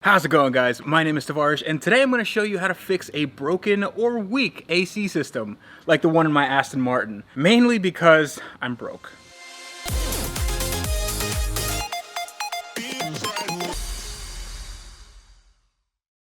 How's it going, guys? My name is Tavarish, and today I'm going to show you how to fix a broken or weak AC system, like the one in my Aston Martin, mainly because I'm broke.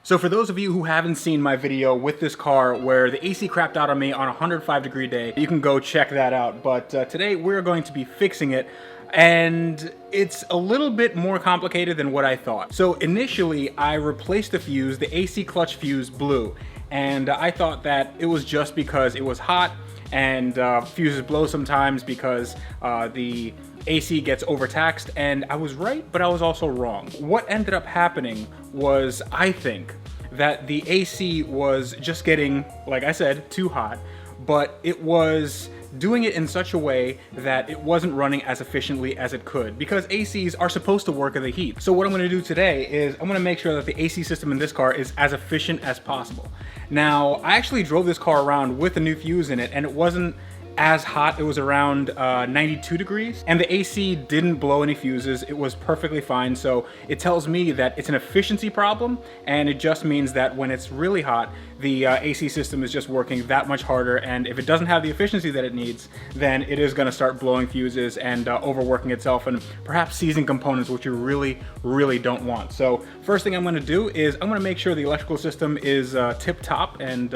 So for those of you who haven't seen my video with this car where the AC crapped out on me on a 105-degree day, you can go check that out. But today we're going to be fixing it, and it's a little bit more complicated than what I thought. So initially I replaced the fuse, the AC clutch fuse blew, and I thought that it was just because it was hot, and fuses blow sometimes because the AC gets overtaxed, and I was right, but I was also wrong. What ended up happening was, I think, that the AC was just getting, like I said, too hot, but it was doing it in such a way that it wasn't running as efficiently as it could, because ACs are supposed to work in the heat. So what I'm going to do today is I'm going to make sure that the AC system in this car is as efficient as possible. Now, I actually drove this car around with a new fuse in it, and it wasn't as hot. It was around 92 degrees, and the AC didn't blow any fuses. It was perfectly fine. So it tells me that it's an efficiency problem, and it just means that when it's really hot, the AC system is just working that much harder, and if it doesn't have the efficiency that it needs, then it is going to start blowing fuses and overworking itself and perhaps seizing components, which you really don't want. So first thing I'm going to do is I'm going to make sure the electrical system is tip-top, and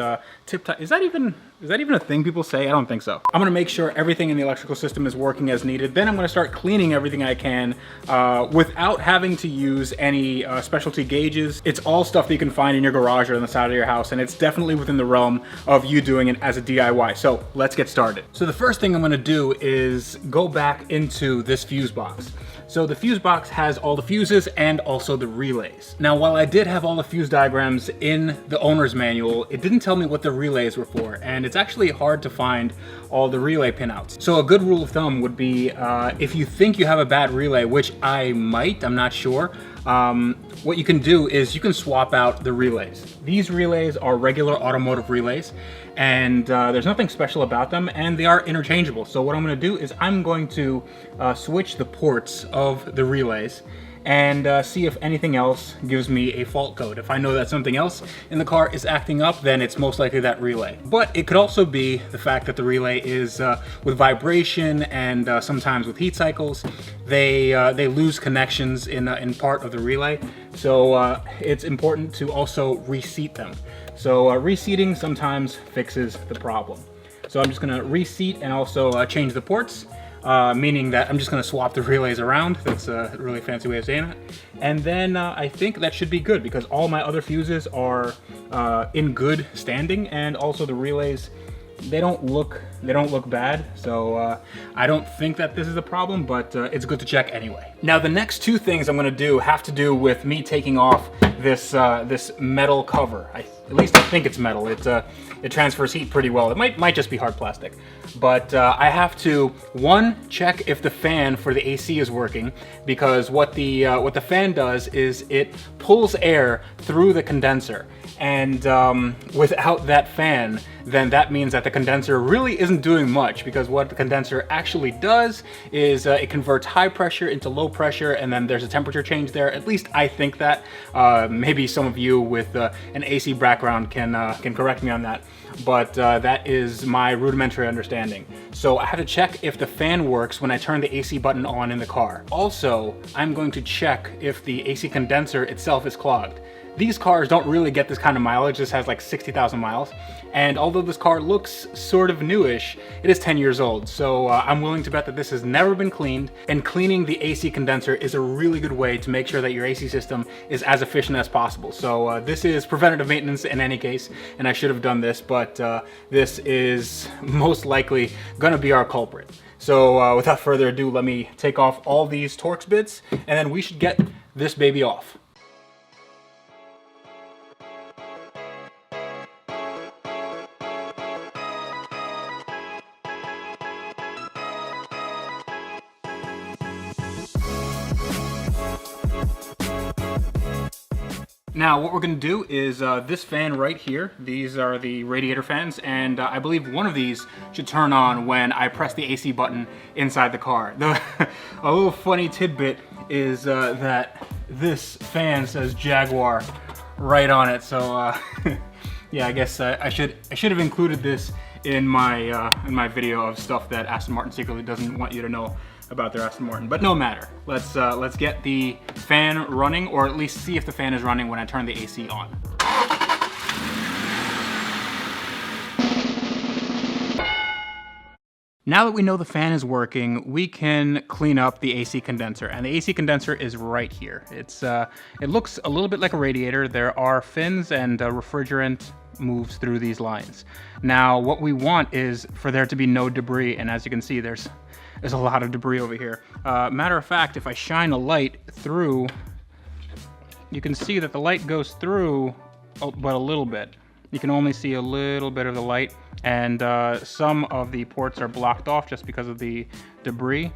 tip-top, is that even a thing people say? I don't think so. I'm gonna make sure everything in the electrical system is working as needed. Then I'm gonna start cleaning everything I can without having to use any specialty gauges. It's all stuff that you can find in your garage or on the side of your house, and it's definitely within the realm of you doing it as a DIY. So let's get started. So the first thing I'm gonna do is go back into this fuse box. So the fuse box has all the fuses and also the relays. Now, while I did have all the fuse diagrams in the owner's manual, it didn't tell me what the relays were for, and it's actually hard to find all the relay pinouts. So a good rule of thumb would be if you think you have a bad relay, which I might, I'm not sure, what you can do is you can swap out the relays. These relays are regular automotive relays, and there's nothing special about them, and they are interchangeable. So what I'm going to do is I'm going to switch the ports of the relays and see if anything else gives me a fault code. If I know that something else in the car is acting up, then it's most likely that relay. But it could also be the fact that the relay is with vibration and sometimes with heat cycles, they lose connections in part of the relay. So it's important to also reseat them. So reseating sometimes fixes the problem. So I'm just gonna reseat and also change the ports. Meaning that I'm just going to swap the relays around. That's a really fancy way of saying it. And then I think that should be good, because all my other fuses are in good standing, and also the relays, they don't look bad. So I don't think that this is a problem, but it's good to check anyway. Now the next two things I'm going to do have to do with me taking off this this metal cover. At least I think it's metal. It transfers heat pretty well. It might just be hard plastic, but I have to, one, check if the fan for the AC is working, because what the fan does is it pulls air through the condenser, and without that fan, then that means that the condenser really isn't doing much, because what the condenser actually does is it converts high pressure into low pressure, and then there's a temperature change there. At least I think that. Maybe some of you with an AC background can correct me on that, but that is my rudimentary understanding. So I have to check if the fan works when I turn the AC button on in the car. Also, I'm going to check if the AC condenser itself is clogged. These cars don't really get this kind of mileage. This has like 60,000 miles. And although this car looks sort of newish, it is 10 years old. So I'm willing to bet that this has never been cleaned. And cleaning the AC condenser is a really good way to make sure that your AC system is as efficient as possible. So this is preventative maintenance in any case, and I should have done this, but this is most likely gonna be our culprit. So without further ado, let me take off all these Torx bits, and then we should get this baby off. Now what we're going to do is this fan right here, these are the radiator fans, and I believe one of these should turn on when I press the AC button inside the car. A little funny tidbit is that this fan says Jaguar right on it. So yeah, I guess I should have included this in my video of stuff that Aston Martin secretly doesn't want you to know about their Aston Martin. But no matter. Let's get the fan running, or at least see if the fan is running when I turn the AC on. Now that we know the fan is working, we can clean up the AC condenser, and the AC condenser is right here. It looks a little bit like a radiator. There are fins and refrigerant moves through these lines. Now, what we want is for there to be no debris, and as you can see, there's a lot of debris over here. Matter of fact, if I shine a light through, you can see that the light goes through, but a little bit. You can only see a little bit of the light, and some of the ports are blocked off just because of the debris.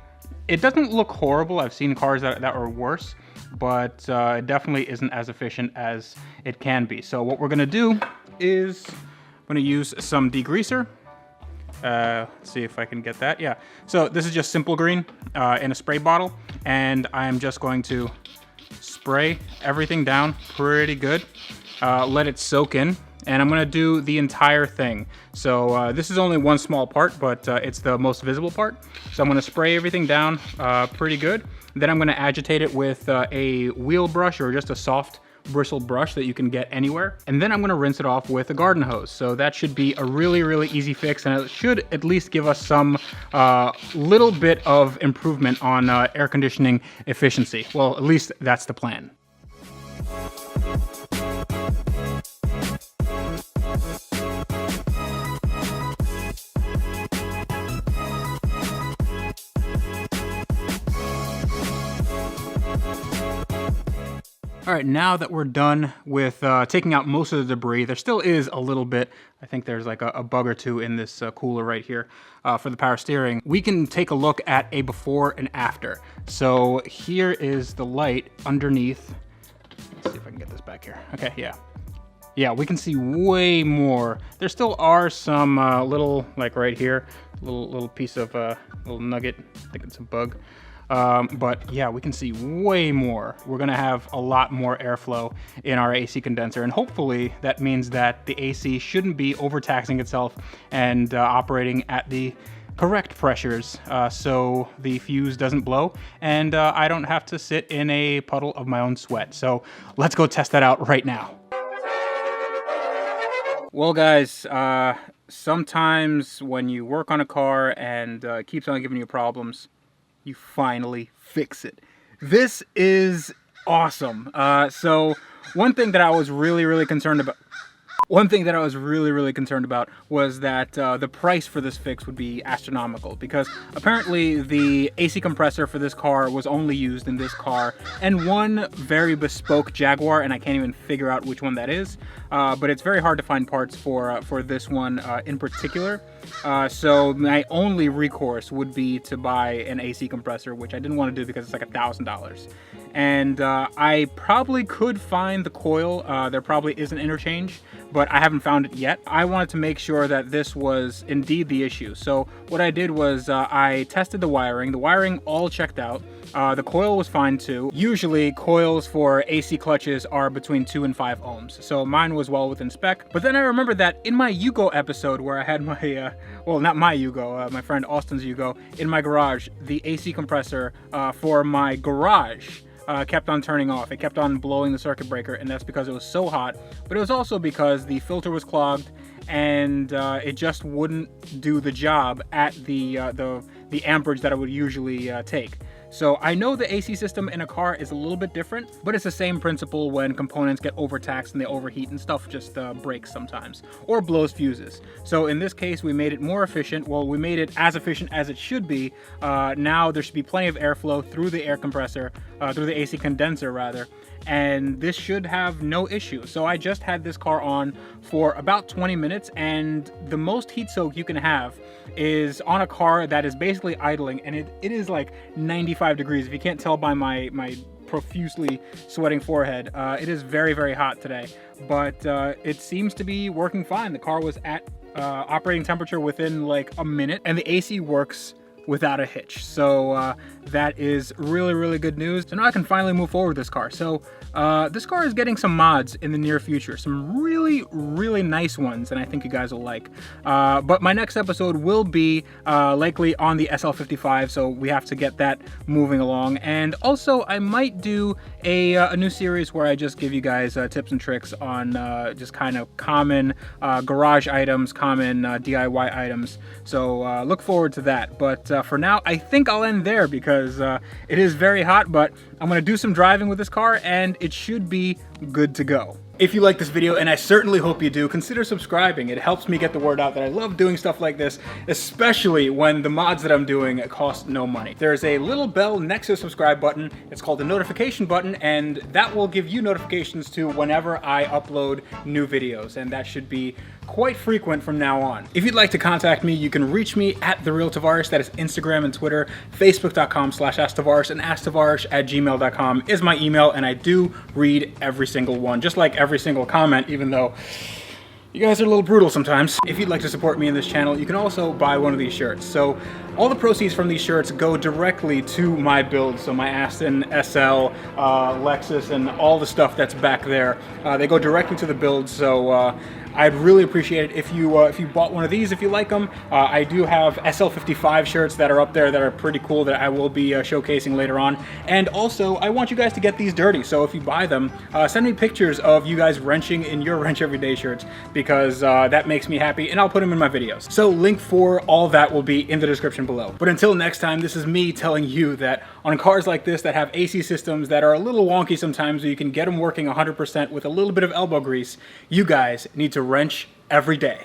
It doesn't look horrible. I've seen cars that are worse, but it definitely isn't as efficient as it can be. So what we're gonna do is I'm gonna use some degreaser. Let's see if I can get that. Yeah, so this is just Simple Green in a spray bottle, and I'm just going to spray everything down pretty good. Let it soak in. And I'm gonna do the entire thing. So this is only one small part, but it's the most visible part. So I'm gonna spray everything down pretty good. Then I'm gonna agitate it with a wheel brush or just a soft bristle brush that you can get anywhere. And then I'm gonna rinse it off with a garden hose. So that should be a really, really easy fix, and it should at least give us some little bit of improvement on air conditioning efficiency. Well, at least that's the plan. All right, now that we're done with taking out most of the debris, there still is a little bit. I think there's like a bug or two in this cooler right here for the power steering. We can take a look at a before and after. So here is the light underneath. Let's see if I can get this back here. Okay, yeah. Yeah, we can see way more. There still are some little, like right here, little piece of little nugget. I think it's a bug. But yeah, we can see way more. We're gonna have a lot more airflow in our AC condenser, and hopefully that means that the AC shouldn't be overtaxing itself and operating at the correct pressures, so the fuse doesn't blow and I don't have to sit in a puddle of my own sweat. So let's go test that out right now. Well guys, sometimes when you work on a car and it keeps on giving you problems, you finally fix it. This is awesome. So one thing that I was really concerned about was that the price for this fix would be astronomical, because apparently the AC compressor for this car was only used in this car and one very bespoke Jaguar, and I can't even figure out which one that is. But it's very hard to find parts for this one in particular. So my only recourse would be to buy an AC compressor, which I didn't want to do because it's like $1,000. And I probably could find the coil. There probably is an interchange, but I haven't found it yet. I wanted to make sure that this was indeed the issue. So what I did was I tested the wiring. The wiring all checked out. The coil was fine too. Usually coils for AC clutches are between 2 and 5 ohms. So mine was well within spec. But then I remembered that in my Yugo episode where I had my, well, not my Yugo, my friend Austin's Yugo, in my garage, the AC compressor for my garage kept on turning off. It kept on blowing the circuit breaker, and that's because it was so hot. But it was also because the filter was clogged and it just wouldn't do the job at the amperage that it would usually take. So I know the AC system in a car is a little bit different, but it's the same principle when components get overtaxed and they overheat and stuff just breaks sometimes or blows fuses. So in this case, we made it more efficient. Well, we made it as efficient as it should be. Now there should be plenty of airflow through the air compressor, through the AC condenser rather, and this should have no issue. So I just had this car on for about 20 minutes, and the most heat soak you can have is on a car that is basically idling, and it is like 95 degrees. If you can't tell by my profusely sweating forehead, it is very hot today, but it seems to be working fine. The car was at operating temperature within like a minute, and the AC works without a hitch. So that is really, really good news. So now I can finally move forward with this car. So this car is getting some mods in the near future, some really, really nice ones, and I think you guys will like. But my next episode will be likely on the SL55, so we have to get that moving along. And also, I might do a new series where I just give you guys tips and tricks on just kind of common garage items, common DIY items. So look forward to that. But for now, I think I'll end there because it is very hot, but I'm gonna do some driving with this car and it should be good to go. If you like this video, and I certainly hope you do, consider subscribing. It helps me get the word out that I love doing stuff like this, especially when the mods that I'm doing cost no money. There's a little bell next to the subscribe button. It's called the notification button, and that will give you notifications to whenever I upload new videos, and that should be quite frequent from now on. If you'd like to contact me, you can reach me at TheRealTavarish. That is Instagram and Twitter, Facebook.com/AskTavarish, and AskTavarish@gmail.com is my email, and I do read every single one, just like every single comment, even though you guys are a little brutal sometimes. If you'd like to support me in this channel, you can also buy one of these shirts. So all the proceeds from these shirts go directly to my build. So my Aston, SL, Lexus, and all the stuff that's back there, they go directly to the build. So I'd really appreciate it if you bought one of these, if you like them. I do have SL55 shirts that are up there that are pretty cool that I will be showcasing later on. And also, I want you guys to get these dirty. So if you buy them, send me pictures of you guys wrenching in your Wrench Everyday shirts, because that makes me happy, and I'll put them in my videos. So link for all that will be in the description below. But until next time, this is me telling you that on cars like this that have AC systems that are a little wonky sometimes, so you can get them working 100% with a little bit of elbow grease, you guys need to wrench every day.